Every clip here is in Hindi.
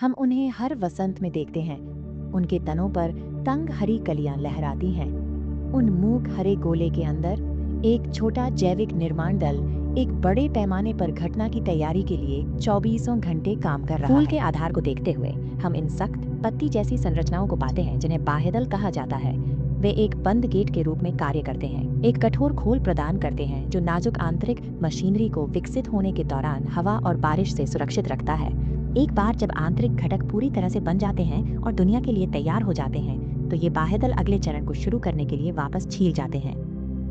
हम उन्हें हर वसंत में देखते हैं। उनके तनों पर तंग हरी कलियां लहराती हैं। उन मूक हरे गोले के अंदर एक छोटा जैविक निर्माण दल एक बड़े पैमाने पर घटना की तैयारी के लिए 24 घंटे काम कर रहा है। फूल के आधार को देखते हुए हम इन सख्त पत्ती जैसी संरचनाओं को पाते हैं जिन्हें बाह्यदल कहा जाता है। वे एक बंद गेट के रूप में कार्य करते हैं, एक कठोर खोल प्रदान करते हैं जो नाजुक आंतरिक मशीनरी को विकसित होने के दौरान हवा और बारिश से सुरक्षित रखता है। एक बार जब आंतरिक घटक पूरी तरह से बन जाते हैं और दुनिया के लिए तैयार हो जाते हैं, तो ये बाह्यदल अगले चरण को शुरू करने के लिए वापस छील जाते हैं।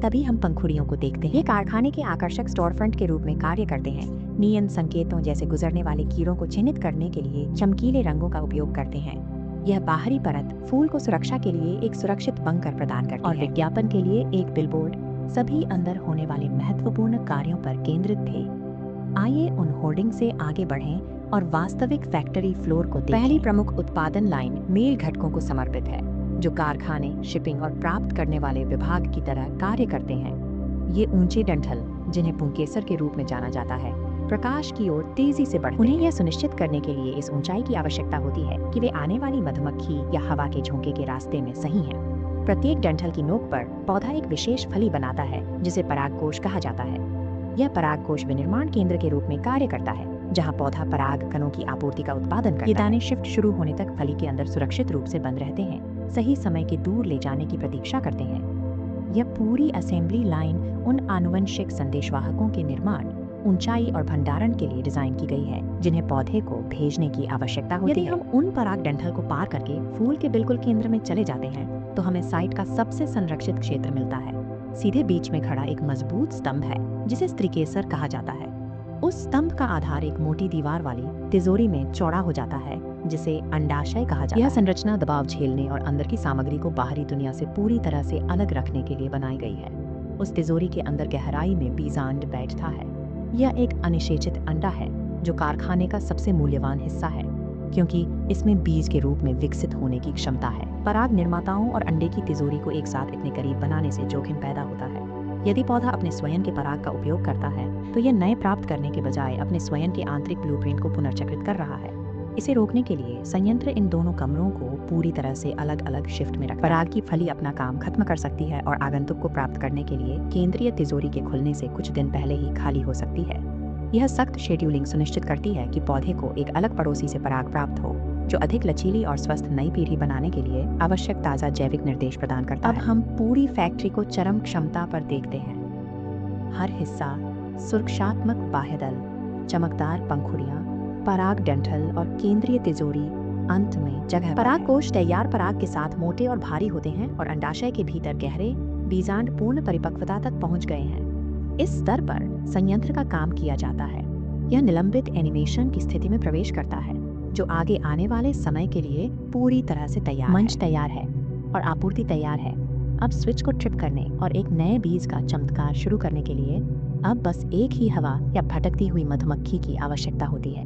तभी हम पंखुड़ियों को देखते हैं। ये कारखाने के आकर्षक स्टोरफ्रंट के रूप में कार्य करते हैं। नियन संकेतों जैसे गुजरने वाले कीड़ों को चिन्हित करने के लिए चमकीले रंगों का उपयोग करते हैं। यह बाहरी परत फूल को सुरक्षा के लिए एक सुरक्षित बंकर प्रदान करती है और विज्ञापन के लिए एक बिलबोर्ड सभी अंदर होने वाले महत्वपूर्ण कार्यों पर केंद्रित थे। आइए उन होर्डिंग से आगे बढ़ें और वास्तविक फैक्ट्री फ्लोर को देखें। पहली प्रमुख उत्पादन लाइन मेल घटकों को समर्पित है, जो कारखाने, शिपिंग और प्राप्त करने वाले विभाग की तरह कार्य करते हैं। ये ऊंचे डंठल, जिन्हें पुंकेसर के रूप में जाना जाता है, प्रकाश की ओर तेजी से बढ़ते हैं। उन्हें यह सुनिश्चित करने के लिए इस ऊंचाई की आवश्यकता होती है कि वे आने वाली मधुमक्खी या हवा के झोंके के रास्ते में सही हैं। प्रत्येक डंठल की नोक पर पौधा एक विशेष फली बनाता है जिसे परागकोश कहा जाता है। यह परागकोश विनिर्माण केंद्र के रूप में कार्य करता है, जहां पौधा पराग कणों की आपूर्ति का उत्पादन करता है। ये दाने शिफ्ट शुरू होने तक फली के अंदर सुरक्षित रूप से बंद रहते हैं, सही समय के दूर ले जाने की प्रतीक्षा करते हैं। यह पूरी असेंबली लाइन उन आनुवंशिक संदेशवाहकों के निर्माण, ऊंचाई और भंडारण के लिए डिजाइन की गई है जिन्हें पौधे को भेजने की आवश्यकता होती है। यदि हम उन पराग डंठल को पार करके फूल के बिल्कुल केंद्र में चले जाते हैं, तो हमें साइट का सबसे संरक्षित क्षेत्र मिलता है। सीधे बीच में खड़ा एक मजबूत स्तंभ है जिसे स्त्रीकेसर कहा जाता है। उस स्तंभ का आधार एक मोटी दीवार वाली तिजोरी में चौड़ा हो जाता है जिसे अंडाशय कहा जाता है। यह संरचना दबाव झेलने और अंदर की सामग्री को बाहरी दुनिया से पूरी तरह से अलग रखने के लिए बनाई गई है। उस तिजोरी के अंदर गहराई में बीजांड बैठता है। यह एक अनिषेचित अंडा है जो कारखाने का सबसे मूल्यवान हिस्सा है, क्योंकि इसमें बीज के रूप में विकसित होने की क्षमता है। पराग निर्माताओं और अंडे की तिजोरी को एक साथ इतने करीब बनाने से जोखिम पैदा होता है। यदि पौधा अपने स्वयं के पराग का उपयोग करता है, तो यह नए प्राप्त करने के बजाय अपने स्वयं के आंतरिक ब्लूप्रिंट को पुनर्चक्रित कर रहा है। इसे रोकने के लिए संयंत्र इन दोनों कमरों को पूरी तरह से अलग अलग शिफ्ट में रखता है। पराग की फली अपना काम खत्म कर सकती है और आगंतुक को प्राप्त करने के लिए केंद्रीय तिजोरी के खुलने से कुछ दिन पहले ही खाली हो सकती है। यह सख्त शेड्यूलिंग सुनिश्चित करती है कि पौधे को एक अलग पड़ोसी से पराग प्राप्त हो, जो अधिक लचीली और स्वस्थ नई पीढ़ी बनाने के लिए आवश्यक ताज़ा जैविक निर्देश प्रदान करता है। अब हम पूरी फैक्ट्री को चरम क्षमता पर देखते हैं। हर हिस्सा सुरक्षात्मक बाह्यदल, चमकदार पंखुड़ियां, पराग डंठल और केंद्रीय तिजोरी, अंत में जगह। पराग कोश तैयार पराग के साथ मोटे और भारी होते हैं और अंडाशय के भीतर गहरे बीजांड पूर्ण परिपक्वता तक पहुंच गए हैं। इस स्तर पर संयंत्र का काम किया जाता है। यह निलंबित एनिमेशन की स्थिति में प्रवेश करता है, जो आगे आने वाले समय के लिए पूरी तरह से तैयार है। मंच तैयार है और आपूर्ति तैयार है। अब स्विच को ट्रिप करने और एक नए बीज का चमत्कार शुरू करने के लिए अब बस एक ही हवा या भटकती हुई मधुमक्खी की आवश्यकता होती है।